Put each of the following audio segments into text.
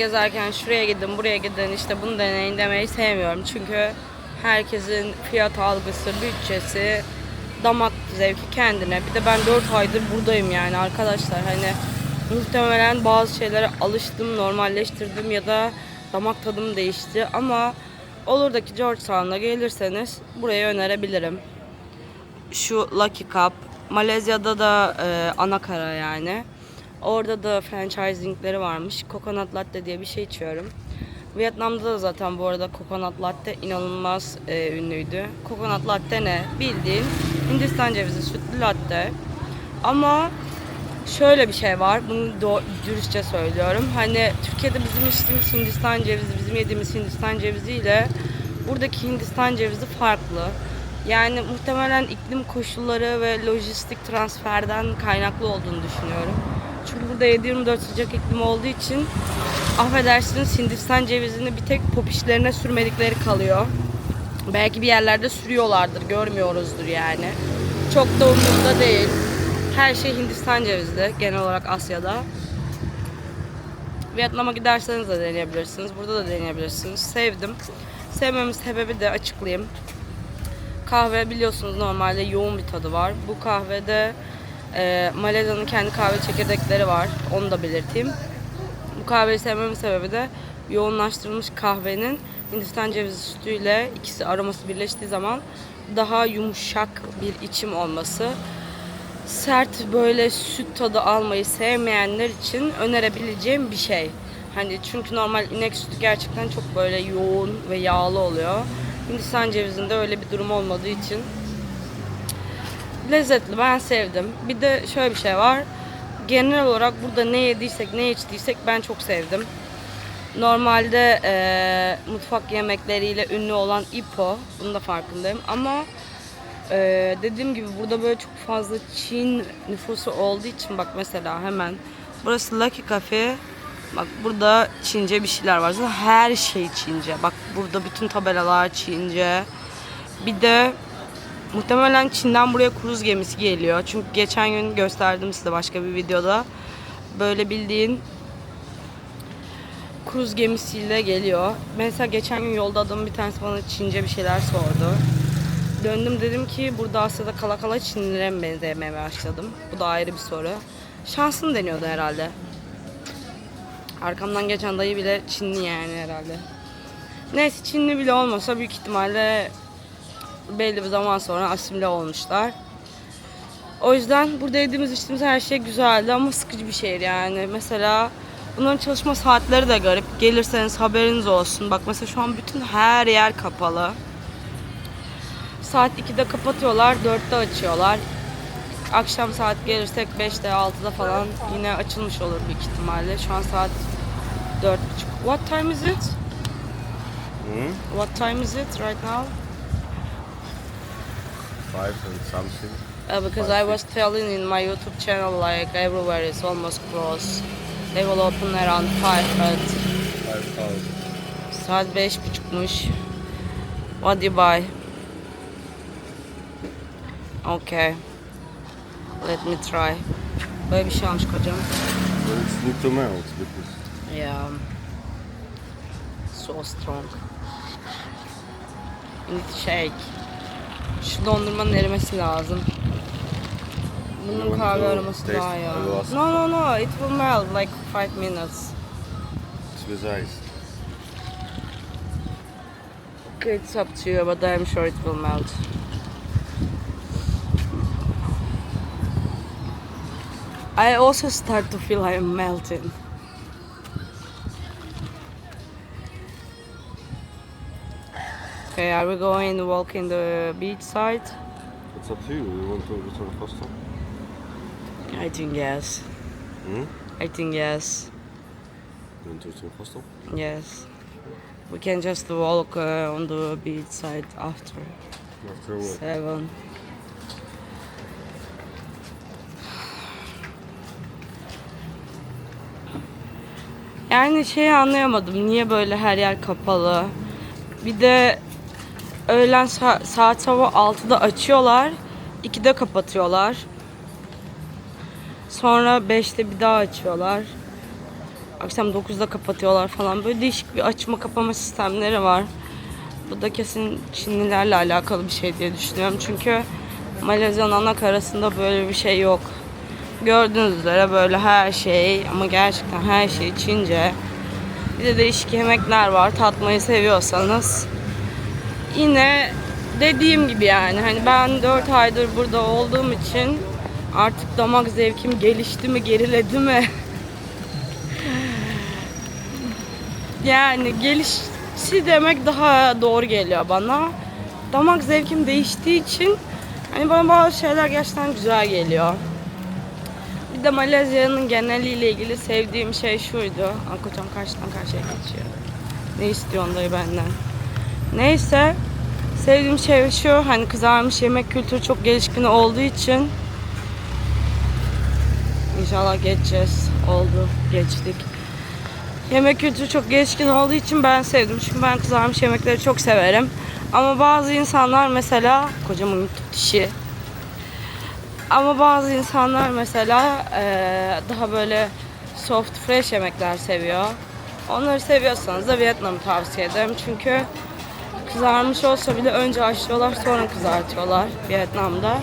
gezerken şuraya gidin, buraya gidin, işte bunu deneyin demeyi sevmiyorum. Çünkü herkesin fiyat algısı, bütçesi, damak zevki kendine. Bir de ben 4 aydır buradayım yani arkadaşlar. Hani muhtemelen bazı şeylere alıştım, normalleştirdim ya da damak tadım değişti. Ama olur da ki Georgetown'a gelirseniz burayı önerebilirim. Şu Lucky Cup, Malezya'da da Anakara yani. Orada da franchisingleri varmış. Coconut Latte diye bir şey içiyorum. Vietnam'da da zaten bu arada Coconut Latte inanılmaz ünlüydü. Coconut Latte ne? Bildiğin Hindistan cevizi sütlü latte. Ama şöyle bir şey var. Bunu dürüstçe söylüyorum. Hani Türkiye'de bizim içtiğimiz Hindistan cevizi, bizim yediğimiz Hindistan cevizi ile buradaki Hindistan cevizi farklı. Yani muhtemelen iklim koşulları ve lojistik transferden kaynaklı olduğunu düşünüyorum. Çünkü burada 7/24 sıcak iklim olduğu için affedersiniz Hindistan cevizini bir tek popişlerine sürmedikleri kalıyor. Belki bir yerlerde sürüyorlardır, görmüyoruzdur yani. Çok da umurumda değil. Her şey Hindistan cevizli genel olarak Asya'da. Vietnam'a giderseniz de deneyebilirsiniz. Burada da deneyebilirsiniz. Sevdim. Sevmemin sebebi de açıklayayım. Kahve biliyorsunuz normalde yoğun bir tadı var. Bu kahvede Malezya'nın kendi kahve çekirdekleri var. Onu da belirteyim. Bu kahveyi sevmemin sebebi de yoğunlaştırılmış kahvenin Hindistan cevizi sütüyle ikisi aroması birleştiği zaman daha yumuşak bir içim olması. Sert böyle süt tadı almayı sevmeyenler için önerebileceğim bir şey. Hani çünkü normal inek sütü gerçekten çok böyle yoğun ve yağlı oluyor. Hindistan cevizinde öyle bir durum olmadığı için lezzetli, ben sevdim. Bir de şöyle bir şey var. Genel olarak burada ne yediysek, ne içtiysek ben çok sevdim. Normalde mutfak yemekleriyle ünlü olan Ipoh, bunun da farkındayım. Ama dediğim gibi burada böyle çok fazla Çin nüfusu olduğu için bak mesela hemen burası Lucky Cafe. Bak burada Çince bir şeyler var. Zaten her şey Çince. Bak burada bütün tabelalar Çince. Bir de muhtemelen Çin'den buraya kruz gemisi geliyor. Çünkü geçen gün gösterdim size başka bir videoda. Böyle bildiğin kruz gemisiyle geliyor. Mesela geçen gün yolda adamın bir tanesi bana Çince bir şeyler sordu. Döndüm dedim ki burada Asya'da kala kala Çinlilere mi benzemeye başladım? Bu da ayrı bir soru. Şansım deniyordu herhalde. Arkamdan geçen dayı bile Çinli yani herhalde. Neyse Çinli bile olmasa büyük ihtimalle belli bir zaman sonra asimile olmuşlar. O yüzden burada yediğimiz içtiğimiz her şey güzeldi ama sıkıcı bir şehir yani. Mesela bunların çalışma saatleri de garip. Gelirseniz haberiniz olsun. Bak mesela şu an bütün her yer kapalı. Saat 2'de kapatıyorlar, 4'te açıyorlar. Akşam saat gelirsek 5'te 6'da falan yine açılmış olur büyük ihtimalle. Şu an saat 4:30. What time is it? What time is it right now? 5 and something. Because I was telling in my YouTube channel like everywhere is almost closed. They will open around 5 but 5,000. saat 5:30'muş. What do you buy? Okay. Let me try. Böyle bir şey almış kocam. But it's need to melt because Yeah. So strong. You need to shake. Şu dondurmanın erimesi lazım. Bunun kahve aroması daha iyi. No, it will melt like 5 minutes. it's with ice. Okay, it's up to you, but I'm sure it will melt. I also start to feel I'm melting. Okay, are we going to walk in the beach side? It's up to you. You want to return hostel? I think yes. I think yes. You want to return hostel? Yes. We can just walk on the beach side after After what? 7. Yani şeyi anlayamadım. Niye böyle her yer kapalı? Bir de öğlen saat sabah 6'da açıyorlar. 2'de kapatıyorlar. Sonra 5'te bir daha açıyorlar. Akşam 9'da kapatıyorlar falan. Böyle değişik bir açma kapama sistemleri var. Bu da kesin Çinlilerle alakalı bir şey diye düşünüyorum. Çünkü Malezya'nın ana karasında böyle bir şey yok. Gördüğünüz üzere böyle her şey, ama gerçekten her şey Çince. Bir de değişik yemekler var. Tatmayı seviyorsanız. Yine dediğim gibi yani hani ben 4 aydır burada olduğum için artık damak zevkim gelişti mi, geriledi mi? Yani gelişti demek daha doğru geliyor bana. Damak zevkim değiştiği için hani bana bazı şeyler gerçekten güzel geliyor. Bir de Malezya'nın geneliyle ilgili sevdiğim şey şuydu. Aa, kocam karşıdan karşıya geçiyor. Ne istiyorsun dayı benden? Neyse. Sevdiğim şey şu, hani kızarmış yemek kültürü çok gelişkin olduğu için İnşallah geçeceğiz. Oldu, geçtik. Yemek kültürü çok gelişkin olduğu için ben sevdim. Çünkü ben kızarmış yemekleri çok severim. Ama bazı insanlar mesela, kocamın dişi. Ama bazı insanlar mesela daha böyle soft, fresh yemekler seviyor. Onları seviyorsanız da Vietnam'ı tavsiye ederim. Çünkü kızarmış olsa bile önce haşlıyorlar sonra kızartıyorlar Vietnam'da.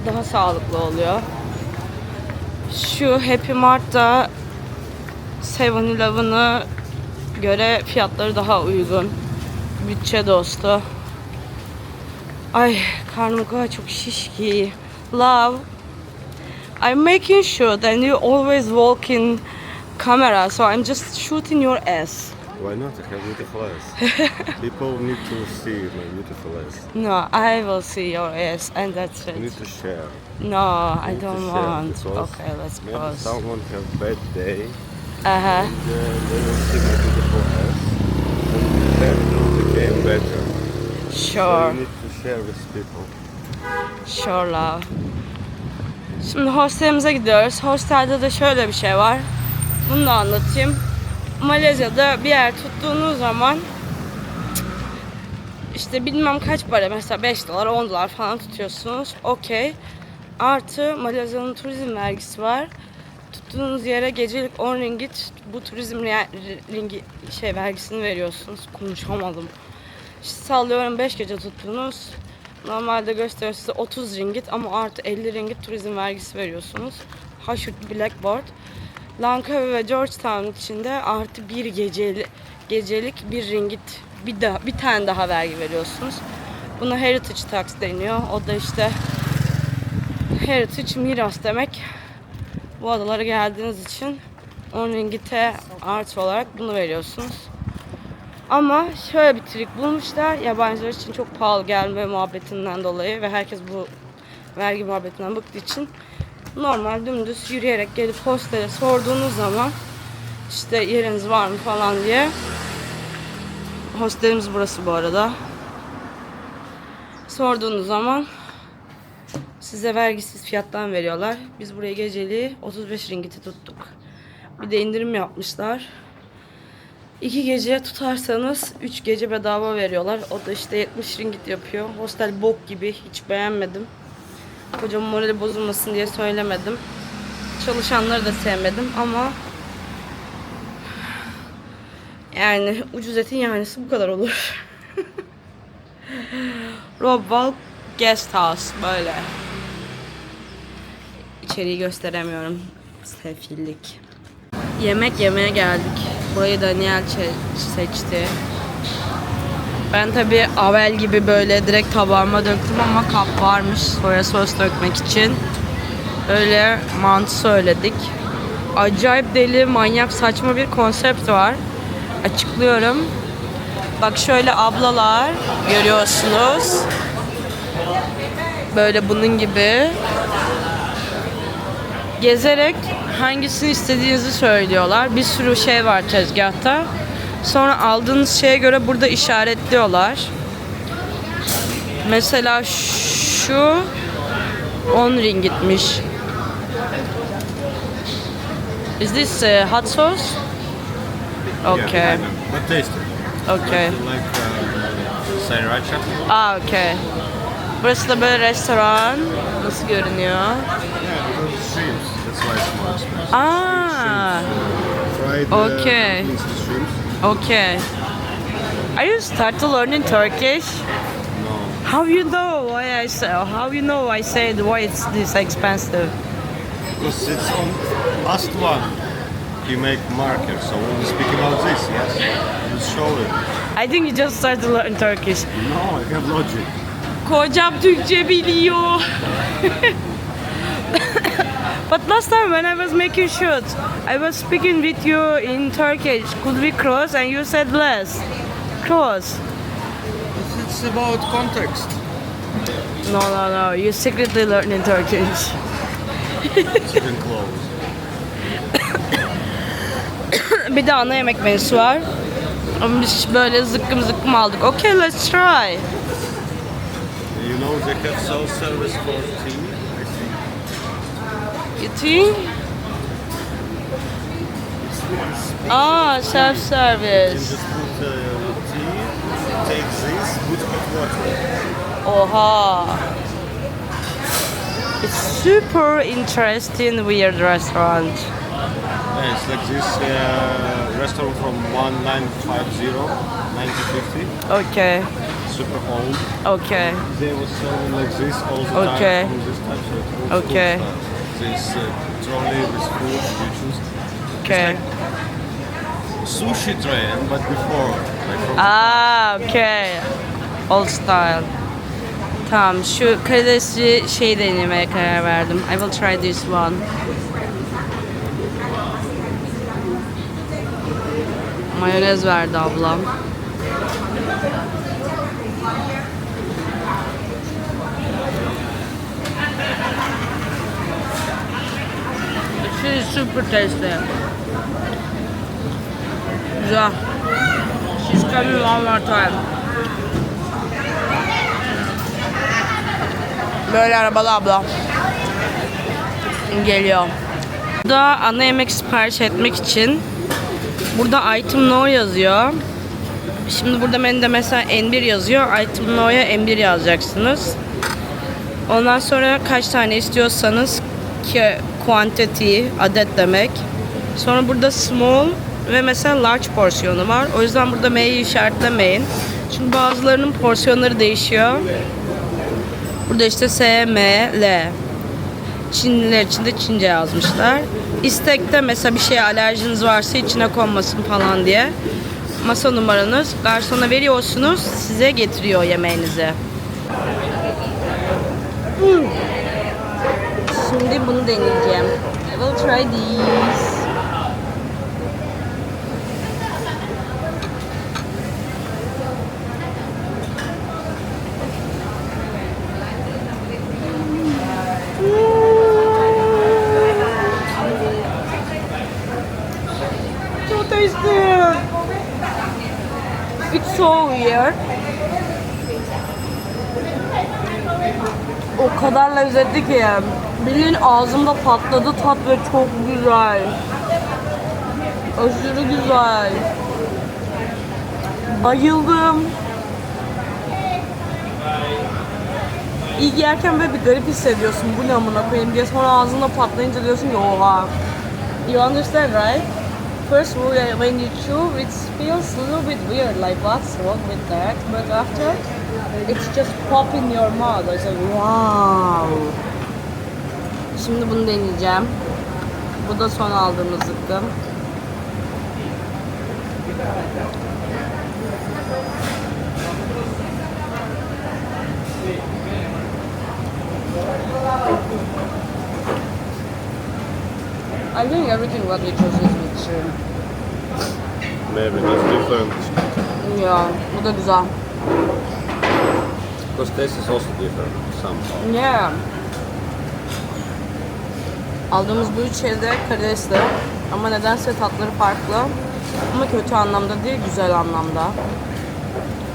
Daha sağlıklı oluyor. Şu Happy Mart'ta 7-Eleven'a göre fiyatları daha uygun. Bütçe dostu. Ay karnım o kadar çok şiş ki. Love, I'm making sure that you always walk in camera, so I'm just shooting your ass. Why not? I have beautiful eyes. People need to see my beautiful eyes. No, I will see your ass, and that's We need it. to share. No, I We need to don't share want. because Okay, let's maybe pause. someone have bad day Uh-huh. and they will see my beautiful eyes and that will become better. So Sure. you need to share with people. Sure love. Şimdi hostelimize gidiyoruz. Hostelde de şöyle bir şey var. Bunu da anlatayım. Malezya'da bir yer tuttuğunuz zaman işte bilmem kaç para, mesela 5 dolar 10 dolar falan tutuyorsunuz. Okey. Artı Malezya'nın turizm vergisi var. Tuttuğunuz yere gecelik 10 ringgit bu turizm vergisini veriyorsunuz. Konuşamadım. İşte sallıyorum 5 gece tuttunuz. Normalde gösteriyor size 30 ringgit ama artı 50 ringgit turizm vergisi veriyorsunuz. Hashut Blackboard. Langkawi ve Georgetown içinde artı bir gecelik 1 ringgit bir tane daha vergi veriyorsunuz. Buna Heritage Tax deniyor. O da işte Heritage miras demek. Bu adalara geldiğiniz için 10 ringgite artı olarak bunu veriyorsunuz. Ama şöyle bir trik bulmuşlar. Yabancılar için çok pahalı gelme muhabbetinden dolayı ve herkes bu vergi muhabbetinden bıktığı için normal dümdüz yürüyerek gelip hostele sorduğunuz zaman işte yeriniz var mı falan diye. Hostelimiz burası bu arada. Sorduğunuz zaman size vergisiz fiyattan veriyorlar. Biz buraya geceliği 35 ringgiti tuttuk. Bir de indirim yapmışlar. 2 gece tutarsanız 3 gece bedava veriyorlar. O da işte 70 ringgit yapıyor. Hostel bok gibi, hiç beğenmedim. Kocamın morali bozulmasın diye söylemedim. Çalışanları da sevmedim ama yani ucuz etin yanisi bu kadar olur. Robwal Guest House böyle. İçeriği gösteremiyorum. Sefillik. Yemek yemeye geldik. Burayı Daniel seçti. Ben tabi avel gibi böyle direkt tabağıma döktüm ama kap varmış soya sos dökmek için. Öyle mantı söyledik. Acayip deli, manyak, saçma bir konsept var. Açıklıyorum. Bak şöyle ablalar görüyorsunuz. Böyle bunun gibi gezerek hangisini istediğinizi söylüyorlar. Bir sürü şey var tezgahta. Sonra aldığınız şeye göre burada işaretliyorlar. Mesela şu 10 ringgitmiş. Is this hot sauce? Okay. But tasty. Okay. Like sriracha. Ah, okay. Burası da böyle restoran. Nasıl görünüyor? Yeah, because streams. That's why it's more expensive. Aa, Fried try the Okay. shrimps. Okay. Are you start to learning Turkish? No. How you know why I say? How you know I said why it's this expensive? Because it's on last one. You make marker, so we'll speak about this, yes? You show it. I think you just started to learn Turkish. No, I have logic. Kocam Türkçe biliyor. But last time when I was making shoot, I was speaking with you in Turkish. Could we cross? And you said less. Cross. It's about context. No. You secretly learning Turkish. Chicken clothes. Bir de ana yemek menüsü var. Ama biz böyle zıkkım aldık. Okay, let's try. You know they have self-service for tea, I think. You think? Ah, You self-service. just put tea, take this, put hot water. Oha. It's super interesting weird restaurant. Yeah, it's like this restaurant from 1950, 1950. Okay. Super old. Okay. They were selling like this all the Okay. time from this type, so it's old Okay. school stuff. This trolley with food you choose. Okay. Sushi train, but before. Like from Ah, okay. Old style. Tamam, şu karidesli şey denemeye karar verdim. I will try this one. Mayonez verdi ablam. This is super tasty. Güzel. She's coming one more time. Böyle arabalı abla. Geliyor. Burada ana yemek sipariş etmek için burada item no yazıyor. Şimdi burada menüde mesela N1 yazıyor. Item no'ya N1 yazacaksınız. Ondan sonra kaç tane istiyorsanız ki quantity adet demek. Sonra burada small ve mesela large porsiyonu var. O yüzden burada M'yi işaretlemeyin. Çünkü bazılarının porsiyonları değişiyor. Burada işte S, M, L. Çinliler için de Çince yazmışlar. İstekte mesela bir şeye alerjiniz varsa içine konmasın falan diye. Masa numaranız garsona veriyorsunuz, size getiriyor yemeğinizi. Şimdi bunu deneyeceğim. I will try this. So tasty. It's so weird. O kadar lezzetli ki bildiğin ağzımda patladı tat ve çok güzel. Aşırı güzel. Bayıldım. İlk yerken böyle bir garip hissediyorsun. Bu ne amına koyayım diye, sonra ağzında patlayınca diyorsun ki oha. You understand, right? First when you chew it feels a little bit weird, like what's wrong with that? But after it's just pop in your mouth. I said wow. Şimdi bunu deneyeceğim. Bu da son aldığımız zıkkım. I think everything what we chose is with shrimp. Maybe it's different. Ya, bu da güzel. Because taste is also different somehow. Yeah. Aldığımız bu üç şey de karidesli. Ama nedense tatları farklı. Ama kötü anlamda değil, güzel anlamda.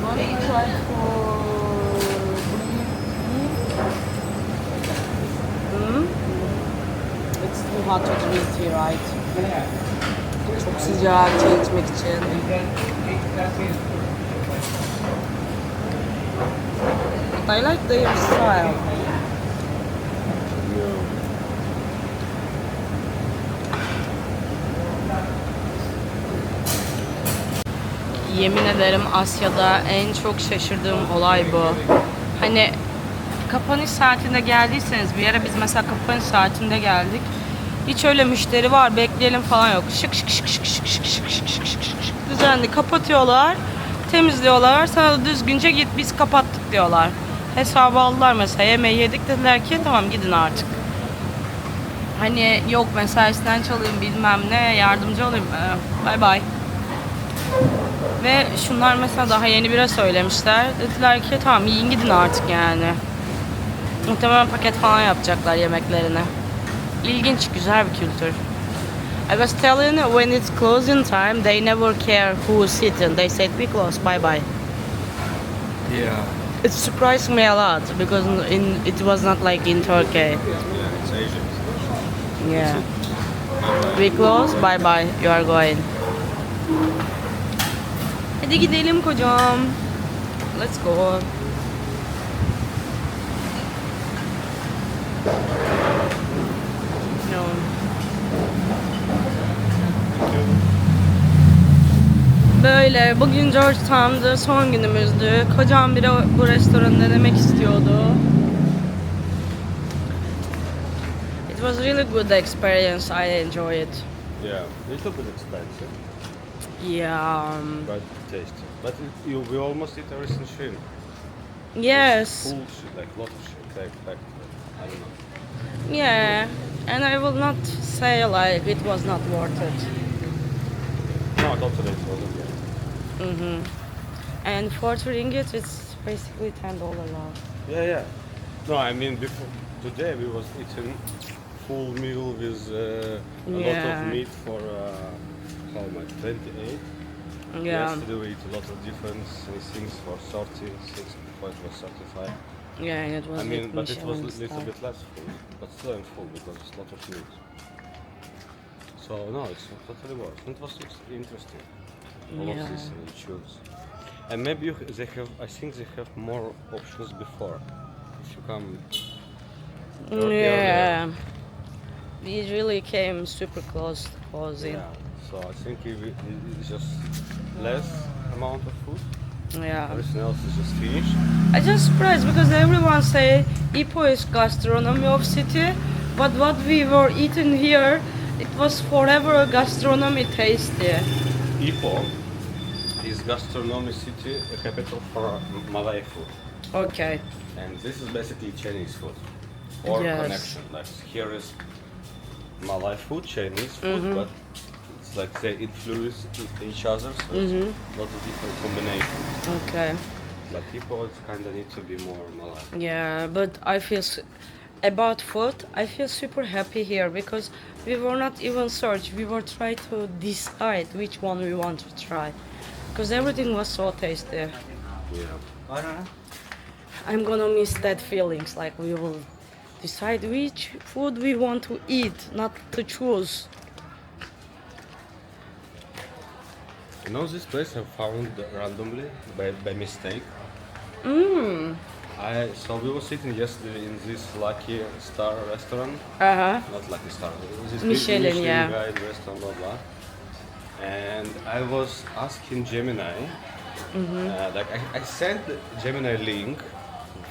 What do you try for? It's too hot to drink tea, right? Çok sıcak çay içmek için. But I like their style. yemin ederim Asya'da en çok şaşırdığım olay bu. Hani kapanış saatinde geldiyseniz bir yere, biz mesela kapanış saatinde geldik. Hiç öyle müşteri var bekleyelim falan yok. Şık şık şık şık şık şık şık şık şık şık şık düzenli kapatıyorlar. Temizliyorlar. Sana da düzgünce git biz kapattık diyorlar. Hesabı aldılar mesela, yemeği yedik, dediler ki tamam gidin artık. Hani yok mesaisinden çalayım bilmem ne, yardımcı olayım, bay bay. Ve şunlar mesela daha yeni bire söylemişler. Dediler ki tamam yiyin gidin artık yani. Muhtemelen paket falan yapacaklar yemeklerine. İlginç, güzel bir kültür. I was telling you, when it's closing time, they never care who's sitting. They said we close, bye bye. Yeah. It surprised me a lot because it was not like in Turkey. Yeah, it's Asian. Yeah. We close, bye bye. You are going. Hadi gidelim kocam. Let's go. No. Böyle bugün Georgetown'da son günümüzdü. Kocam biri bu restoranı denemek istiyordu. It was really good experience. I enjoy it. Yeah, little bit expensive, Yeah. but tasty. But we almost eat everything shrimp. Yes. Full shrimp, like lot of shrimp, like I don't know. Yeah. And I will not say like it was not worth it. No, totally it wasn't. And for ringgit, it's basically $10 now. Yeah. No, I mean before today we was eating full meal with a lot Yeah. of meat for how much? 28. Yeah. Yesterday we eat a lot of different things for 30. It was 35. Yeah, and it was I mean, with but it was a Michelin little star. bit less full, but still I'm full because it's a lot of meat. So no, it's totally worth. It was interesting. All of this and you choose. And maybe they have. I think they have more options before. If you come. Yeah. We really came super close to closing. Yeah. So I think it's just less amount of food. Yeah. Everything else is just finished. I just surprised because everyone say Ipoh is gastronomy of city, but what we were eating here, it was forever a gastronomy tasty. Ipoh is gastronomy city, a capital for Malay food. Okay. And this is basically Chinese food or Yes. connection. Like here is Malay food, Chinese food, but it's like they influence each other, so it's a lot of different combinations. Okay. But people kind of need to be more Malay. Yeah, but I feel about food, I feel super happy here because we were not even search. We were trying to decide which one we want to try, because everything was so tasty. Yeah. I'm gonna miss that feelings. Like we will decide which food we want to eat, not to choose. You know this place I found randomly by mistake. So we were sitting yesterday in this Lucky Star restaurant. Not Lucky Star. This big Michelin, yeah. guide restaurant, blah blah. And I was asking Gemini, like I sent Gemini link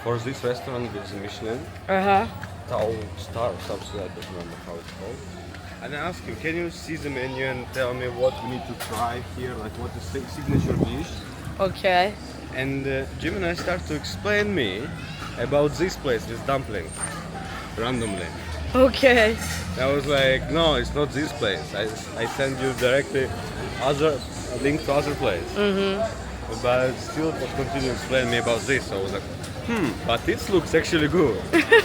for this restaurant with Michelin, Tao Star or something. I don't remember how it's called. And I asked him, can you see the menu and tell me what we need to try here, like what is the signature dish? Okay. And Gemini started to explain me about this place, this dumpling, randomly. Okay. I was like, no, it's not this place. I send you directly other a link to other place. But still it was continuing to explain me about this. So I was like, but it looks actually good.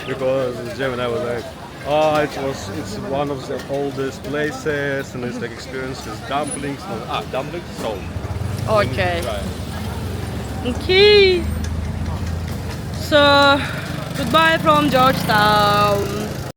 Because Gemini was like, oh, it's one of the oldest places and it's like experiences dumplings. Dumplings sold. Okay. Try. Okay. So, goodbye from Georgetown.